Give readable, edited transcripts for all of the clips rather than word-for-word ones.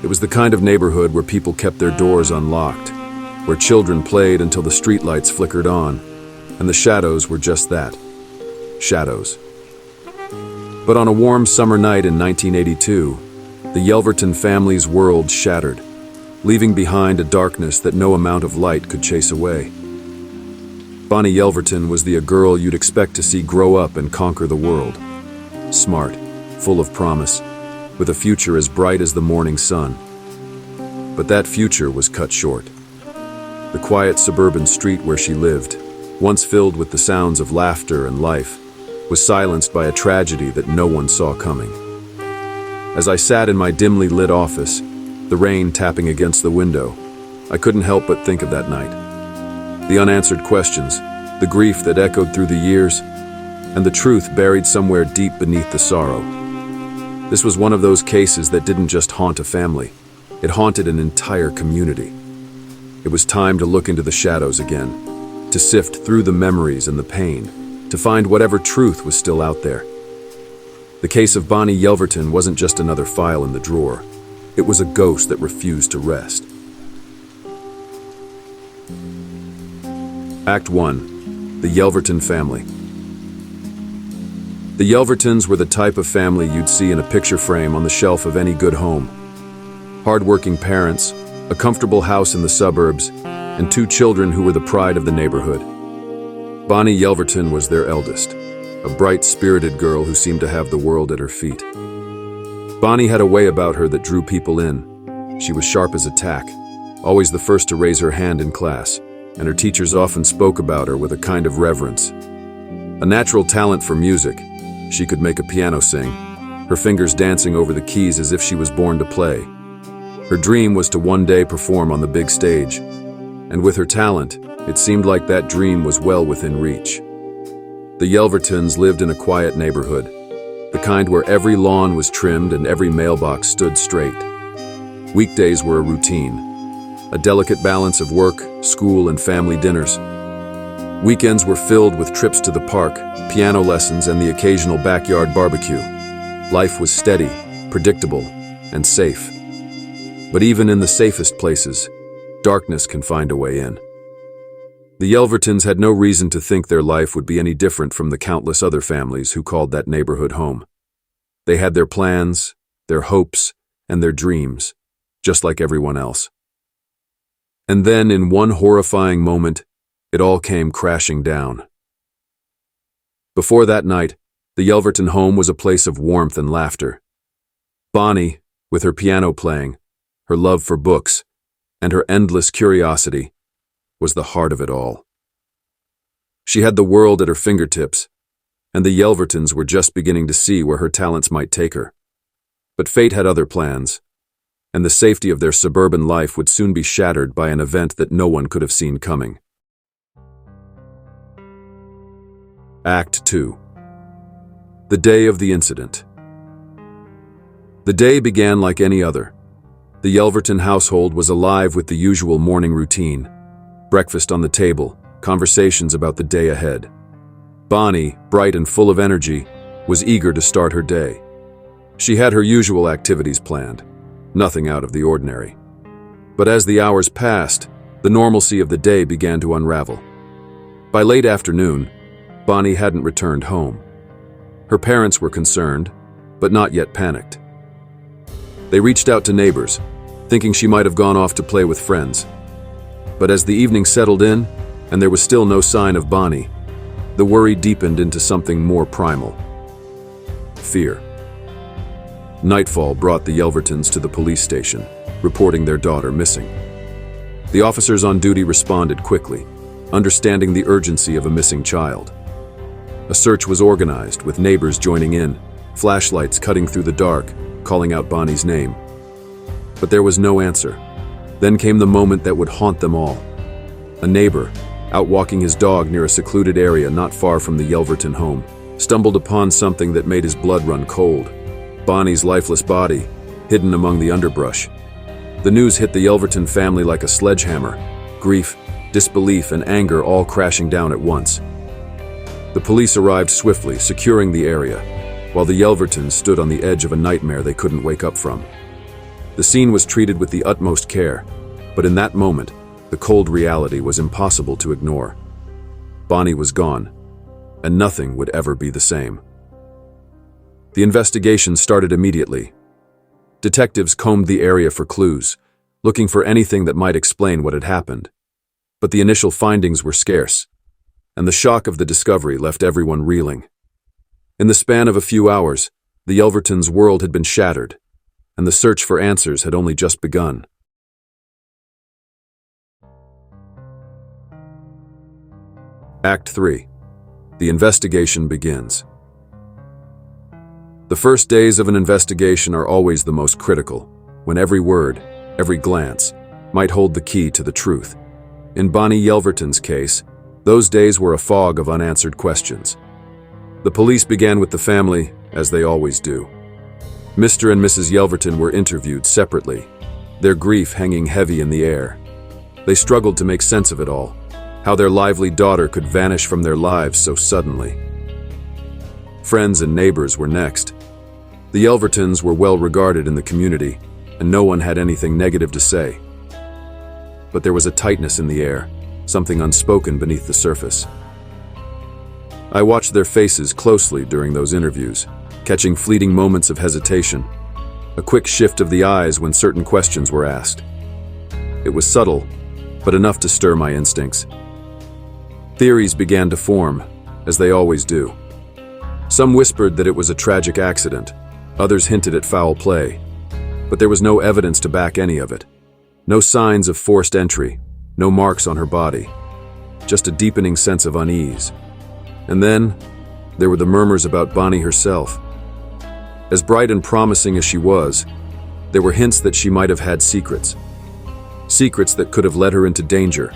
It was the kind of neighborhood where people kept their doors unlocked, where children played until the streetlights flickered on, and the shadows were just that, shadows. But on a warm summer night in 1982, the Yelverton family's world shattered, leaving behind a darkness that no amount of light could chase away. Bani Yelverton was the girl you'd expect to see grow up and conquer the world. Smart, full of promise, with a future as bright as the morning sun. But that future was cut short. The quiet suburban street where she lived, once filled with the sounds of laughter and life, was silenced by a tragedy that no one saw coming. As I sat in my dimly lit office, the rain tapping against the window, I couldn't help but think of that night. The unanswered questions, the grief that echoed through the years, and the truth buried somewhere deep beneath the sorrow. This was one of those cases that didn't just haunt a family, it haunted an entire community. It was time to look into the shadows again, to sift through the memories and the pain, to find whatever truth was still out there. The case of Bani Yelverton wasn't just another file in the drawer. It was a ghost that refused to rest. Act 1. The Yelverton Family. The Yelvertons were the type of family you'd see in a picture frame on the shelf of any good home. Hard-working parents, a comfortable house in the suburbs, and 2 children who were the pride of the neighborhood. Bani Yelverton was their eldest, a bright, spirited girl who seemed to have the world at her feet. Bani had a way about her that drew people in. She was sharp as a tack, always the first to raise her hand in class, and her teachers often spoke about her with a kind of reverence. A natural talent for music, she could make a piano sing, her fingers dancing over the keys as if she was born to play. Her dream was to one day perform on the big stage, and with her talent, it seemed like that dream was well within reach. The Yelvertons lived in a quiet neighborhood, the kind where every lawn was trimmed and every mailbox stood straight. Weekdays were a routine, a delicate balance of work, school, and family dinners. Weekends were filled with trips to the park, piano lessons, and the occasional backyard barbecue. Life was steady, predictable, and safe. But even in the safest places, darkness can find a way in. The Yelvertons had no reason to think their life would be any different from the countless other families who called that neighborhood home. They had their plans, their hopes, and their dreams, just like everyone else. And then, in one horrifying moment, it all came crashing down. Before that night, the Yelverton home was a place of warmth and laughter. Bani, with her piano playing, her love for books, and her endless curiosity, was the heart of it all. She had the world at her fingertips, and the Yelvertons were just beginning to see where her talents might take her. But fate had other plans, and the safety of their suburban life would soon be shattered by an event that no one could have seen coming. Act 2. The day of the incident. The day began like any other. The Yelverton household was alive with the usual morning routine. Breakfast on the table, conversations about the day ahead. Bani, bright and full of energy, was eager to start her day. She had her usual activities planned, nothing out of the ordinary. But as the hours passed, the normalcy of the day began to unravel. By late afternoon, Bani hadn't returned home. Her parents were concerned, but not yet panicked. They reached out to neighbors, thinking she might have gone off to play with friends. But as the evening settled in, and there was still no sign of Bani, the worry deepened into something more primal. Fear. Nightfall brought the Yelvertons to the police station, reporting their daughter missing. The officers on duty responded quickly, understanding the urgency of a missing child. A search was organized, with neighbors joining in, flashlights cutting through the dark, calling out Bani's name. But there was no answer. Then came the moment that would haunt them all. A neighbor, out walking his dog near a secluded area not far from the Yelverton home, stumbled upon something that made his blood run cold. Bani's lifeless body, hidden among the underbrush. The news hit the Yelverton family like a sledgehammer, grief, disbelief, and anger all crashing down at once. The police arrived swiftly, securing the area, while the Yelvertons stood on the edge of a nightmare they couldn't wake up from. The scene was treated with the utmost care, but in that moment, the cold reality was impossible to ignore. Bani was gone, and nothing would ever be the same. The investigation started immediately. Detectives combed the area for clues, looking for anything that might explain what had happened. But the initial findings were scarce, and the shock of the discovery left everyone reeling. In the span of a few hours, the Yelvertons' world had been shattered, and the search for answers had only just begun. Act 3. The investigation begins. The first days of an investigation are always the most critical, when every word, every glance, might hold the key to the truth. In Bani Yelverton's case, those days were a fog of unanswered questions. The police began with the family, as they always do. Mr. and Mrs. Yelverton were interviewed separately, their grief hanging heavy in the air. They struggled to make sense of it all, how their lively daughter could vanish from their lives so suddenly. Friends and neighbors were next. The Yelvertons were well regarded in the community, and no one had anything negative to say. But there was a tightness in the air, something unspoken beneath the surface. I watched their faces closely during those interviews, catching fleeting moments of hesitation, a quick shift of the eyes when certain questions were asked. It was subtle, but enough to stir my instincts. Theories began to form, as they always do. Some whispered that it was a tragic accident, others hinted at foul play, but there was no evidence to back any of it. No signs of forced entry, no marks on her body, just a deepening sense of unease. And then, there were the murmurs about Bani herself. As bright and promising as she was, there were hints that she might have had secrets. Secrets that could have led her into danger.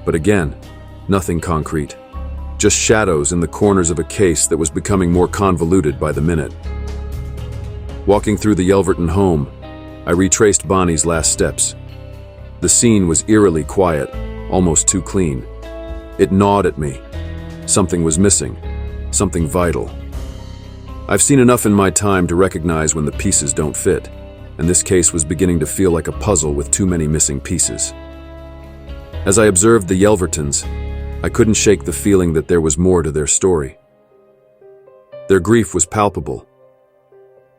But again, nothing concrete. Just shadows in the corners of a case that was becoming more convoluted by the minute. Walking through the Yelverton home, I retraced Bani's last steps. The scene was eerily quiet, almost too clean. It gnawed at me. Something was missing, something vital. I've seen enough in my time to recognize when the pieces don't fit, and this case was beginning to feel like a puzzle with too many missing pieces. As I observed the Yelvertons, I couldn't shake the feeling that there was more to their story. Their grief was palpable,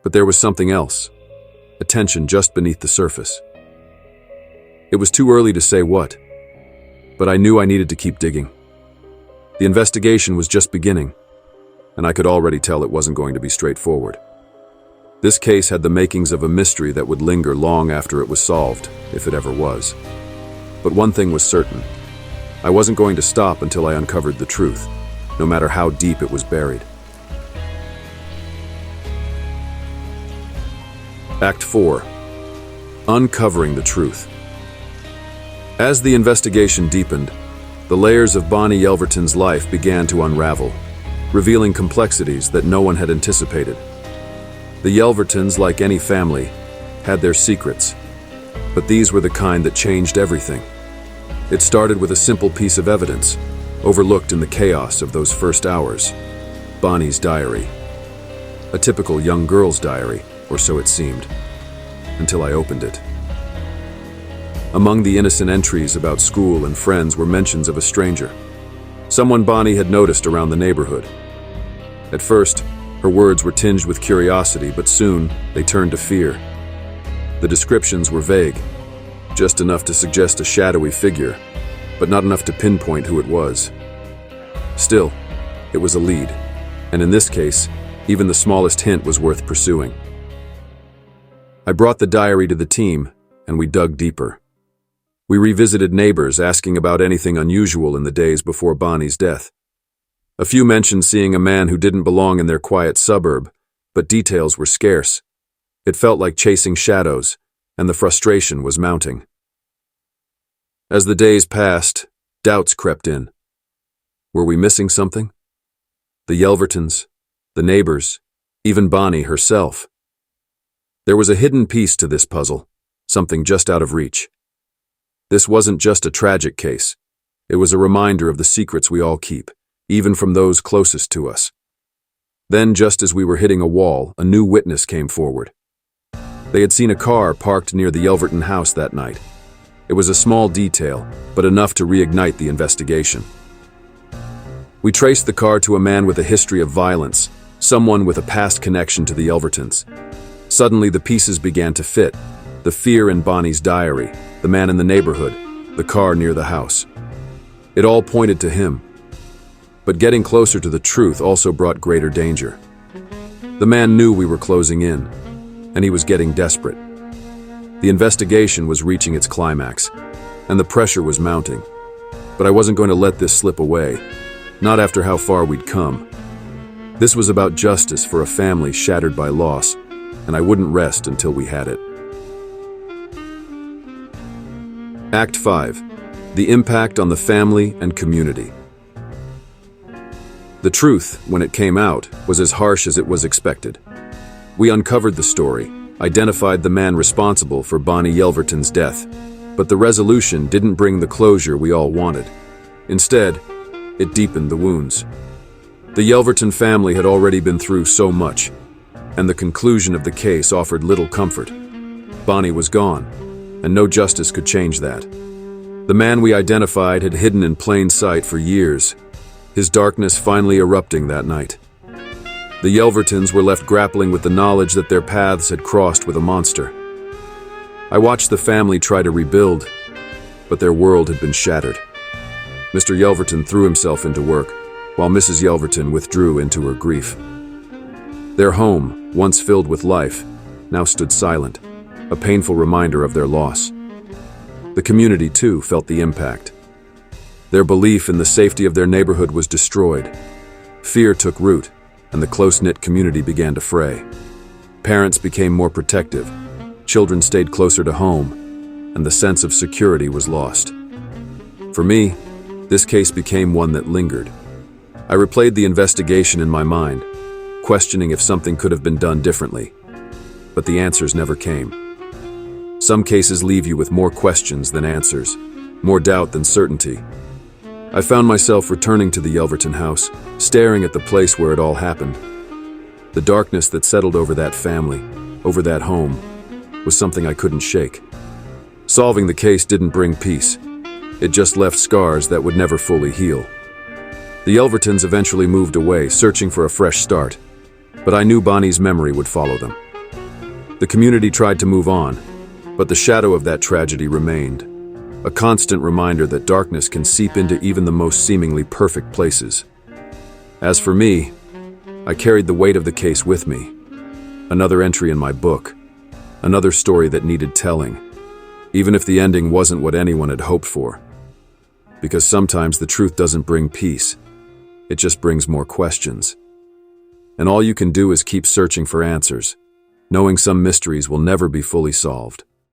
but there was something else, a tension just beneath the surface. It was too early to say what, but I knew I needed to keep digging. The investigation was just beginning, and I could already tell it wasn't going to be straightforward. This case had the makings of a mystery that would linger long after it was solved, if it ever was. But one thing was certain. I wasn't going to stop until I uncovered the truth, no matter how deep it was buried. Act 4. Uncovering the truth. As the investigation deepened, the layers of Bani Yelverton's life began to unravel, revealing complexities that no one had anticipated. The Yelvertons, like any family, had their secrets, but these were the kind that changed everything. It started with a simple piece of evidence, overlooked in the chaos of those first hours: Bani's diary. A typical young girl's diary, or so it seemed, until I opened it. Among the innocent entries about school and friends were mentions of a stranger, someone Bani had noticed around the neighborhood. At first, her words were tinged with curiosity, but soon they turned to fear. The descriptions were vague, just enough to suggest a shadowy figure, but not enough to pinpoint who it was. Still, it was a lead, and in this case, even the smallest hint was worth pursuing. I brought the diary to the team, and we dug deeper. We revisited neighbors, asking about anything unusual in the days before Bani's death. A few mentioned seeing a man who didn't belong in their quiet suburb, but details were scarce. It felt like chasing shadows, and the frustration was mounting. As the days passed, doubts crept in. Were we missing something? The Yelvertons, the neighbors, even Bani herself. There was a hidden piece to this puzzle, something just out of reach. This wasn't just a tragic case. It was a reminder of the secrets we all keep, even from those closest to us. Then, just as we were hitting a wall, a new witness came forward. They had seen a car parked near the Yelverton house that night. It was a small detail, but enough to reignite the investigation. We traced the car to a man with a history of violence, someone with a past connection to the Yelvertons. Suddenly, the pieces began to fit. The fear in Bani's diary, the man in the neighborhood, the car near the house. It all pointed to him. But getting closer to the truth also brought greater danger. The man knew we were closing in, and he was getting desperate. The investigation was reaching its climax, and the pressure was mounting. But I wasn't going to let this slip away, not after how far we'd come. This was about justice for a family shattered by loss, and I wouldn't rest until we had it. Act 5. The impact on the family and community. The truth, when it came out, was as harsh as it was expected. We uncovered the story, identified the man responsible for Bani Yelverton's death, but the resolution didn't bring the closure we all wanted. Instead, it deepened the wounds. The Yelverton family had already been through so much, and the conclusion of the case offered little comfort. Bani was gone, and no justice could change that. The man we identified had hidden in plain sight for years, his darkness finally erupting that night. The Yelvertons were left grappling with the knowledge that their paths had crossed with a monster. I watched the family try to rebuild, but their world had been shattered. Mr. Yelverton threw himself into work, while Mrs. Yelverton withdrew into her grief. Their home, once filled with life, now stood silent, a painful reminder of their loss. The community, too, felt the impact. Their belief in the safety of their neighborhood was destroyed. Fear took root, and the close-knit community began to fray. Parents became more protective, children stayed closer to home, and the sense of security was lost. For me, this case became one that lingered. I replayed the investigation in my mind, questioning if something could have been done differently. But the answers never came. Some cases leave you with more questions than answers, more doubt than certainty. I found myself returning to the Yelverton house, staring at the place where it all happened. The darkness that settled over that family, over that home, was something I couldn't shake. Solving the case didn't bring peace. It just left scars that would never fully heal. The Yelvertons eventually moved away, searching for a fresh start, but I knew Bani's memory would follow them. The community tried to move on, but the shadow of that tragedy remained, a constant reminder that darkness can seep into even the most seemingly perfect places. As for me, I carried the weight of the case with me. Another entry in my book, another story that needed telling, even if the ending wasn't what anyone had hoped for. Because sometimes the truth doesn't bring peace, it just brings more questions. And all you can do is keep searching for answers, knowing some mysteries will never be fully solved.